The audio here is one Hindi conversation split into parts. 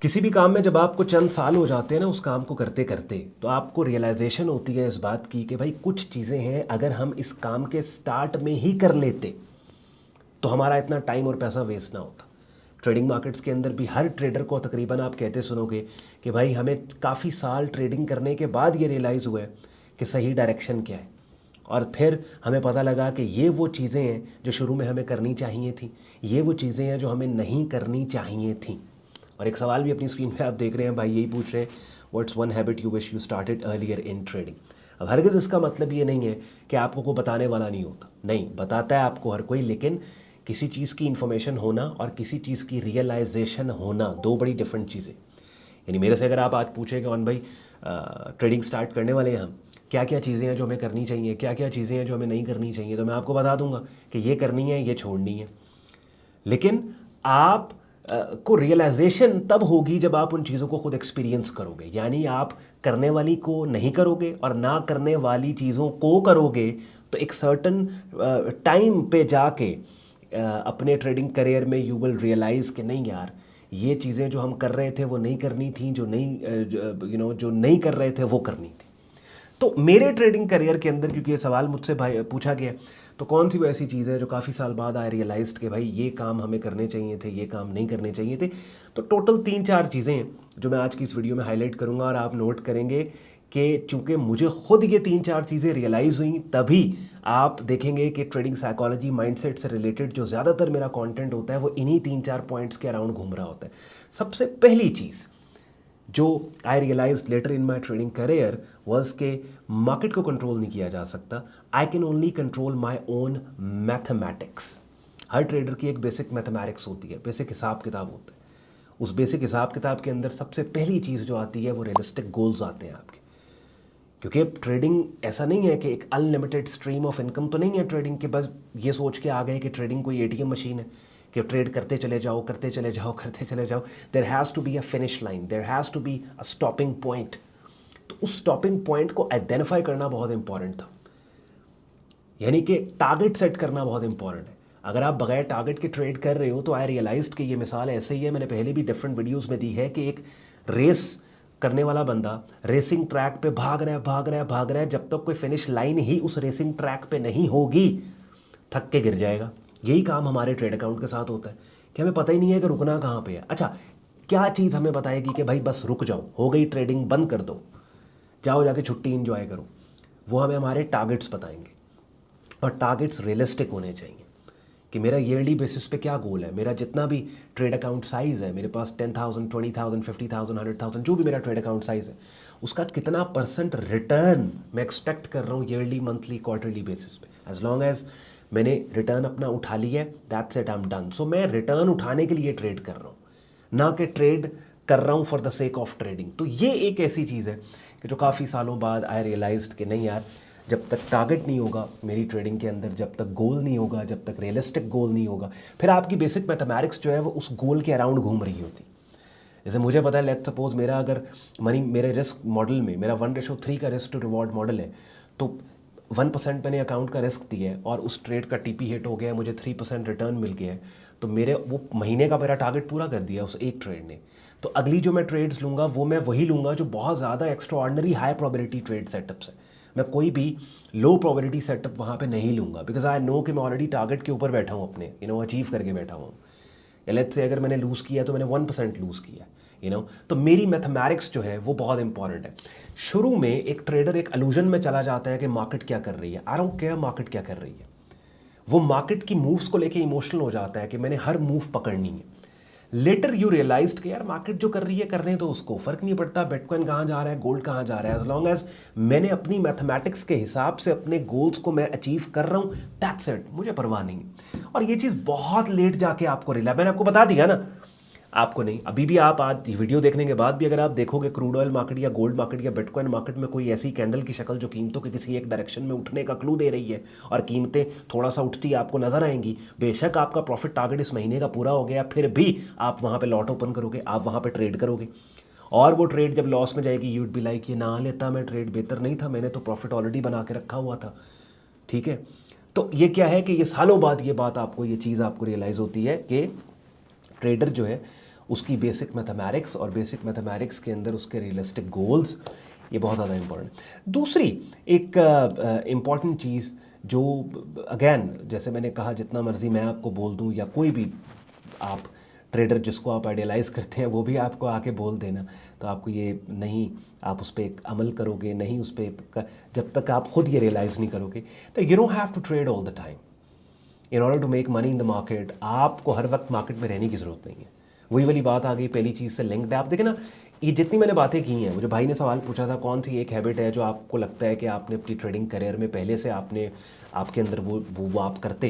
किसी भी काम में जब आपको चंद साल हो जाते हैं ना उस काम को करते करते, तो आपको रियलाइजेशन होती है इस बात की कि भाई कुछ चीज़ें हैं अगर हम इस काम के स्टार्ट में ही कर लेते तो हमारा इतना टाइम और पैसा वेस्ट ना होता। ट्रेडिंग मार्केट्स के अंदर भी हर ट्रेडर को तकरीबन आप कहते सुनोगे कि भाई हमें काफ़ी साल ट्रेडिंग करने के बाद ये रियलाइज़ हुआ है कि सही डायरेक्शन क्या है, और फिर हमें पता लगा कि ये वो चीज़ें हैं जो शुरू में हमें करनी चाहिए थी, ये वो चीज़ें हैं जो हमें नहीं करनी चाहिए थी। और एक सवाल भी अपनी स्क्रीन पे आप देख रहे हैं, भाई यही पूछ रहे हैं, what's one habit you wish you started earlier in trading. अब हरगिज़ इसका मतलब ये नहीं है कि आपको कोई बताने वाला नहीं होता, नहीं, बताता है आपको हर कोई, लेकिन किसी चीज़ की इन्फॉर्मेशन होना और किसी चीज़ की रियलाइजेशन होना दो बड़ी डिफरेंट चीज़ें। यानी मेरे से अगर आप आज पूछें कि ऑन भाई ट्रेडिंग स्टार्ट करने वाले हैं हम, क्या क्या चीज़ें हैं जो हमें करनी चाहिए, क्या क्या चीज़ें हैं जो हमें नहीं करनी चाहिए, तो मैं आपको बता दूंगा कि ये करनी है, ये छोड़नी है। लेकिन आप को रियलाइजेशन तब होगी जब आप उन चीज़ों को खुद एक्सपीरियंस करोगे। यानी आप करने वाली को नहीं करोगे और ना करने वाली चीज़ों को करोगे, तो एक सर्टन टाइम पे जाके अपने ट्रेडिंग करियर में यू विल रियलाइज़ कि नहीं यार, ये चीज़ें जो हम कर रहे थे वो नहीं करनी थी, जो नहीं जो नहीं कर रहे थे वो करनी थी। तो मेरे ट्रेडिंग करियर के अंदर, क्योंकि ये सवाल मुझसे भाई पूछा गया, तो कौन सी वो ऐसी चीज़ है जो काफ़ी साल बाद आई रियलाइज्ड कि भाई ये काम हमें करने चाहिए थे, ये काम नहीं करने चाहिए थे। तो टोटल 3-4 चीज़ें हैं जो मैं आज की इस वीडियो में हाईलाइट करूंगा, और आप नोट करेंगे कि चूंकि मुझे खुद ये 3-4 चीज़ें रियलाइज़ हुई, तभी आप देखेंगे कि ट्रेडिंग साइकोलॉजी माइंडसेट से रिलेटेड जो ज़्यादातर मेरा कंटेंट होता है वो इन्हीं 3-4 पॉइंट्स के अराउंड घूम रहा होता है। सबसे पहली चीज़ जो I realise later in my trading career was के मार्केट को कंट्रोल नहीं किया जा सकता, I can only control my own mathematics. हर ट्रेडर की एक बेसिक मैथमेटिक्स होती है, बेसिक हिसाब किताब होता है। उस बेसिक हिसाब किताब के अंदर सबसे पहली चीज़ जो आती है वो रियलिस्टिक गोल्स आते हैं आपके, क्योंकि ट्रेडिंग ऐसा नहीं है कि एक अनलिमिटेड स्ट्रीम ऑफ इनकम तो नहीं है ट्रेडिंग के, बस ये सोच के आ गए कि ट्रेडिंग कोई एटीएम मशीन है कि ट्रेड करते चले जाओ, करते चले जाओ, करते चले जाओ। There has to be a finish line, there has to be a stopping point. तो उस स्टॉपिंग पॉइंट को आइडेंटिफाई करना बहुत इंपॉर्टेंट था, यानी कि टारगेट सेट करना बहुत इंपॉर्टेंट है। अगर आप बगैर टारगेट के ट्रेड कर रहे हो तो आई रियलाइज्ड कि ये मिसाल ऐसे ही है, मैंने पहले भी डिफरेंट वीडियोस में दी है, कि एक रेस करने वाला बंदा रेसिंग ट्रैक पे भाग रहा है, भाग रहा है, भाग रहा है, जब तक कोई फिनिश लाइन ही उस रेसिंग ट्रैक पे नहीं होगी थक के गिर जाएगा। यही काम हमारे ट्रेड अकाउंट के साथ होता है कि हमें पता ही नहीं है कि रुकना कहाँ पे है। अच्छा, क्या चीज़ हमें बताएगी कि भाई बस रुक जाओ, हो गई ट्रेडिंग, बंद कर दो, जाओ जाके छुट्टी इंजॉय करो? वो हमें हमारे टारगेट्स बताएंगे, और टारगेट्स रियलिस्टिक होने चाहिए कि मेरा ईयरली बेसिस पे क्या गोल है। मेरा जितना भी ट्रेड अकाउंट साइज़ है, मेरे पास 10,000, 20,000, 50,000, 100,000, जो भी मेरा ट्रेड अकाउंट साइज़ है, उसका कितना % रिटर्न मैं एक्सपेक्ट कर रहा हूँ ईयरली, मंथली, क्वार्टरली बेसिस पे। एज लॉन्ग एज मैंने रिटर्न अपना उठा लिया है, that's it, I am done. So मैं रिटर्न उठाने के लिए ट्रेड कर रहा हूँ, ना कि ट्रेड कर रहा हूँ for the sake of trading. तो ये एक ऐसी चीज़ है कि जो काफ़ी सालों बाद आई रियलाइज्ड कि नहीं यार, जब तक टारगेट नहीं होगा मेरी ट्रेडिंग के अंदर, जब तक गोल नहीं होगा, जब तक रियलिस्टिक गोल नहीं होगा, फिर आपकी बेसिक मैथमेटिक्स जो है वो उस गोल के अराउंड घूम रही होती। जैसे मुझे पता है, लेट्स सपोज मेरा अगर मेरे रिस्क मॉडल में मेरा 1:3 का रिस्क टू रिवॉर्ड मॉडल है, तो 1% मैंने अकाउंट का रिस्क दिया है और उस ट्रेड का टीपी हिट हो गया, मुझे 3% रिटर्न मिल गया है, तो मेरे वो महीने का मेरा टारगेट पूरा कर दिया उस एक ट्रेड ने। तो अगली जो मैं ट्रेड्स लूँगा वो मैं वही लूँगा जो बहुत ज़्यादा extra ordinary high probability trade setups है। मैं कोई भी लो प्रोबेबिलिटी सेटअप वहाँ पे नहीं लूँगा, बिकॉज आई नो कि मैं ऑलरेडी टारगेट के ऊपर बैठा हूँ, अपने अचीव करके बैठा हूँ। या लेट्स से अगर मैंने लूज़ किया तो मैंने 1% लूज़ किया, तो मेरी मैथमेटिक्स जो है वो बहुत इंपॉर्टेंट है। शुरू में एक ट्रेडर एक अलूजन में चला जाता है कि मार्केट क्या कर रही है, आई डोंट केयर मार्केट क्या कर रही है। वो मार्केट की मूव्स को लेके इमोशनल हो जाता है कि मैंने हर मूव पकड़नी है। लेटर यू रियलाइज्ड कि यार मार्केट जो कर रही है करने तो उसको फर्क नहीं पड़ता, बिटकॉइन कहाँ जा रहा है, गोल्ड कहाँ जा रहा है, एज लॉन्ग एज मैंने अपनी मैथमेटिक्स के हिसाब से अपने गोल्स को मैं अचीव कर रहा हूँ, दैट्स इट, मुझे परवाह नहीं है। और ये चीज़ बहुत लेट जाके आपको रियलाइज, मैंने आपको बता दिया ना, आपको नहीं, अभी भी आप आज वीडियो देखने के बाद भी अगर आप देखोगे क्रूड ऑयल मार्केट या गोल्ड मार्केट या बिटकॉइन मार्केट में कोई ऐसी कैंडल की शक्ल जो कीमतों के किसी एक डायरेक्शन में उठने का क्लू दे रही है और कीमतें थोड़ा सा उठती आपको नजर आएंगी, बेशक आपका प्रॉफिट टारगेट इस महीने का पूरा हो गया, फिर भी आप वहाँ पर लॉट ओपन करोगे, आप वहाँ पर ट्रेड करोगे, और वो ट्रेड जब लॉस में जाएगी यूड बी लाइक ये ना लेता मैं ट्रेड, बेहतर नहीं था, मैंने तो प्रॉफिट ऑलरेडी बना के रखा हुआ था। ठीक है, तो ये क्या है कि ये सालों बाद ये बात आपको, ये चीज़ आपको रियलाइज़ होती है कि ट्रेडर जो है उसकी बेसिक मैथमेटिक्स और बेसिक मैथमेटिक्स के अंदर उसके रियलिस्टिक गोल्स, ये बहुत ज़्यादा इम्पोर्टेंट। दूसरी एक इम्पॉर्टेंट चीज़ जो अगेन जैसे मैंने कहा, जितना मर्ज़ी मैं आपको बोल दूं या कोई भी आप ट्रेडर जिसको आप आइडियलाइज करते हैं वो भी आपको आके बोल देना, तो आपको ये नहीं, आप उस पर अमल करोगे नहीं, उस पर जब तक आप खुद ये रियलाइज़ नहीं करोगे, तो you don't have to trade all the time in order to make money in the market. आपको हर वक्त मार्केट में रहने की ज़रूरत नहीं है। वही वाली बात आ गई, पहली चीज़ से लिंक्ड है। आप देखें ना, ये जितनी मैंने बातें की हैं, वो जो भाई ने सवाल पूछा था कौन सी एक हैबिट है जो आपको लगता है कि आपने अपनी ट्रेडिंग करियर में पहले से आपके अंदर वो आप करते,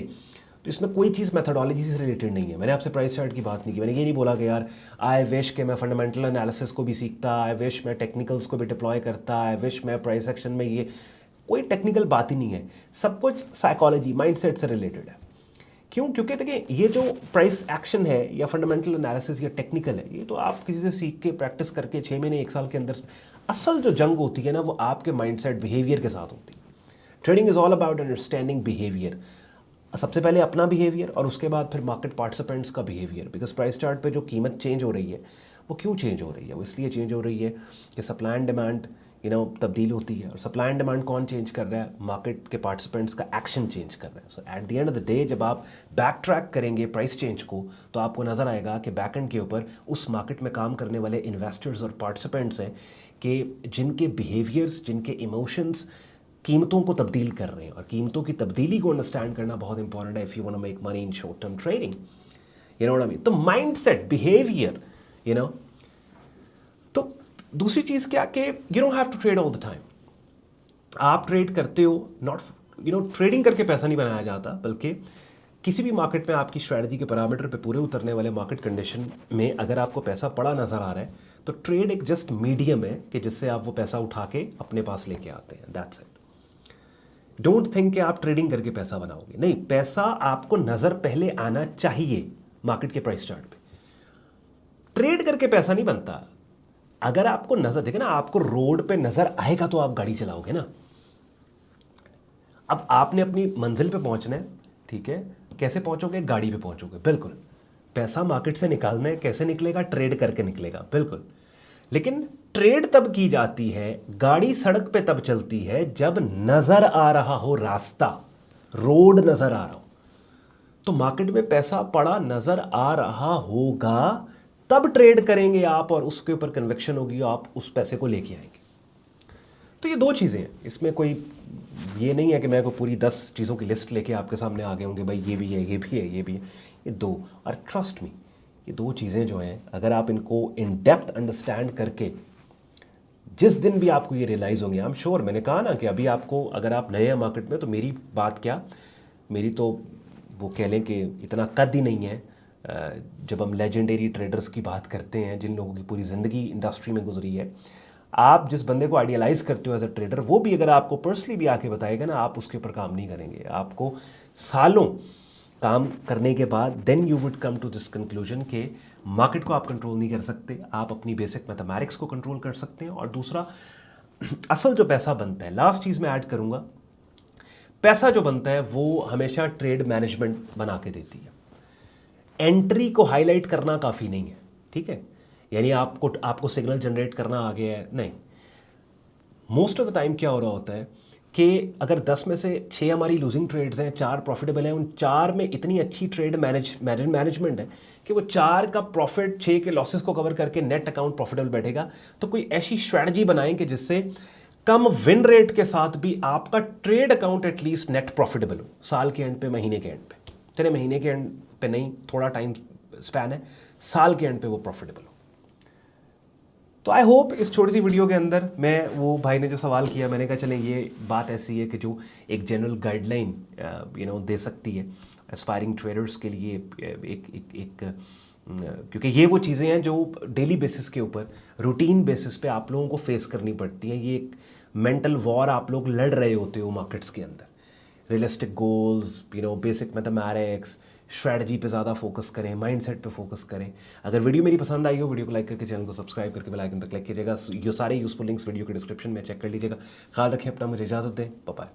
तो इसमें कोई चीज़ मैथडोलॉजी से रिलेटेड नहीं है। मैंने आपसे प्राइस चार्ट की बात नहीं की, मैंने ये नहीं बोला कि यार आई विश के मैं फंडामेंटल एनालिसिस को भी सीखता, आई विश मैं टेक्निकल्स को भी डिप्लॉय करता, आई विश मैं प्राइस एक्शन में, ये कोई टेक्निकल बात ही नहीं है। सब कुछ साइकोलॉजी, माइंडसेट से रिलेटेड है। क्यों? क्योंकि देखिए, ये जो प्राइस एक्शन है या फंडामेंटल एनालिसिस या टेक्निकल है, ये तो आप किसी से सीख के प्रैक्टिस करके 6 महीने 1 साल के अंदर, असल जो जंग होती है ना वो आपके माइंडसेट बिहेवियर के साथ होती है। Trading is all about understanding behaviour, सबसे पहले अपना बिहेवियर और उसके बाद फिर मार्केट पार्टिसिपेंट्स का बिहेवियर। बिकॉज प्राइस चार्ट पे जो कीमत चेंज हो रही है वो क्यों चेंज हो रही है? वो इसलिए चेंज हो रही है कि सप्लाई एंड डिमांड तब्दील होती है, और सप्लाई एंड डिमांड कौन चेंज कर रहा है? मार्केट के पार्टिसिपेंट्स का एक्शन चेंज कर रहा है। So at the end of the day जब आप बैक ट्रैक करेंगे प्राइस चेंज को, तो आपको नज़र आएगा कि बैक एंड के ऊपर उस मार्केट में काम करने वाले इन्वेस्टर्स और पार्टिसिपेंट्स हैं कि जिनके बिहेवियर्स, जिनके इमोशंस कीमतों को तब्दील कर रहे हैं, और कीमतों की तब्दीली को अंडरस्टैंड करना बहुत इंपॉर्टेंट है if you want to make money in short term trading. You know what I mean? तो माइंडसेट, बिहेवियर, तो दूसरी चीज़ क्या कि you don't have to trade all the time. आप ट्रेड करते हो, नॉट ट्रेडिंग करके पैसा नहीं बनाया जाता, बल्कि किसी भी मार्केट में आपकी स्ट्रैटेजी के पैरामीटर पे पूरे उतरने वाले मार्केट कंडीशन में अगर आपको पैसा पड़ा नज़र आ रहा है, तो ट्रेड एक जस्ट मीडियम है कि जिससे आप वो पैसा उठा के अपने पास लेके आते हैं। That's it. डोंट थिंक कि आप ट्रेडिंग करके पैसा बनाओगे, नहीं। पैसा आपको नज़र पहले आना चाहिए मार्केट के प्राइस चार्ट पे। ट्रेड करके पैसा नहीं बनता। अगर आपको नज़र, देखे ना, आपको रोड पे नज़र आएगा तो आप गाड़ी चलाओगे ना। अब आपने अपनी मंजिल पे पहुंचना है, ठीक है, कैसे पहुंचोगे? गाड़ी पे पहुंचोगे, बिल्कुल। पैसा मार्केट से निकालना है, कैसे निकलेगा? ट्रेड करके निकलेगा, बिल्कुल। लेकिन ट्रेड तब की जाती है, गाड़ी सड़क पे तब चलती है जब नजर आ रहा हो रास्ता, रोड नजर आ रहा हो। तो मार्केट में पैसा पड़ा नजर आ रहा होगा तब ट्रेड करेंगे आप, और उसके ऊपर कन्विक्शन होगी, आप उस पैसे को लेके आएंगे। तो ये दो चीज़ें हैं, इसमें कोई ये नहीं है कि मैं कोई पूरी 10 चीज़ों की लिस्ट लेके आपके सामने आ गए होंगे, भाई ये भी है, ये भी है, ये भी है। ये दो, और ट्रस्ट मी, ये दो चीज़ें जो हैं, अगर आप इनको इन डेप्थ अंडरस्टैंड करके, जिस दिन भी आपको ये रियलाइज़ होंगे, आई एम श्योर, मैंने कहा ना कि अभी आपको, अगर आप नए हैं मार्केट में, तो मेरी बात क्या, मेरी तो वो कह लें कि इतना कद ही नहीं है। जब हम लेजेंडरी ट्रेडर्स की बात करते हैं, जिन लोगों की पूरी ज़िंदगी इंडस्ट्री में गुजरी है, आप जिस बंदे को आइडियलाइज़ करते हो एज अ ट्रेडर, वो भी अगर आपको पर्सनली भी आके बताएगा ना, आप उसके ऊपर काम नहीं करेंगे। आपको सालों काम करने के बाद then you would come to this conclusion कि मार्केट को आप कंट्रोल नहीं कर सकते, आप अपनी बेसिक मैथमेटिक्स को कंट्रोल कर सकते हैं। और दूसरा, असल जो पैसा बनता है, लास्ट चीज़ मैं ऐड करूँगा, पैसा जो बनता है वो हमेशा ट्रेड मैनेजमेंट बना के देती है। एंट्री को हाईलाइट करना काफ़ी नहीं है, ठीक है, यानी आपको सिग्नल जनरेट करना आ गया है, नहीं। मोस्ट ऑफ द टाइम क्या हो रहा होता है कि अगर 10 में से 6 हमारी लूजिंग ट्रेड्स हैं, 4 प्रॉफिटेबल हैं, उन 4 में इतनी अच्छी ट्रेड मैनेजमेंट है कि वो 4 का प्रॉफिट 6 के लॉसेस को कवर करके नेट अकाउंट प्रॉफिटेबल बैठेगा। तो कोई ऐसी स्ट्रैटेजी बनाएं कि जिससे कम विन रेट के साथ भी आपका trade account at least net profitable हो, साल के एंड पे, महीने के एंड पे। चले महीने के एंड पे नहीं, थोड़ा टाइम स्पैन है, साल के एंड पे वो प्रॉफिटेबल हो। तो आई होप इस छोटी सी वीडियो के अंदर मैं, वो भाई ने जो सवाल किया, मैंने कहा चलें ये बात ऐसी है कि जो एक जनरल गाइडलाइन दे सकती है एस्पायरिंग ट्रेडर्स के लिए, एक क्योंकि ये वो चीज़ें हैं जो डेली बेसिस के ऊपर, रूटीन बेसिस पे आप लोगों को फेस करनी पड़ती हैं। ये एक मेंटल वॉर आप लोग लड़ रहे होते हो मार्केट्स के अंदर। Realistic goals, basic mathematics, strategy पे ज़्यादा फोकस करें, माइंडसेट पे फोकस करें। अगर वीडियो मेरी पसंद आई हो, वीडियो को लाइक करके चैनल को सब्सक्राइब करके बेल आइकन पर क्लिक कीजिएगा। ये सारे यूजफुल लिंक्स वीडियो के डिस्क्रिप्शन में चेक कर लीजिएगा। ख्याल रखें अपना, मुझे इजाज़त दें, बाय बाय।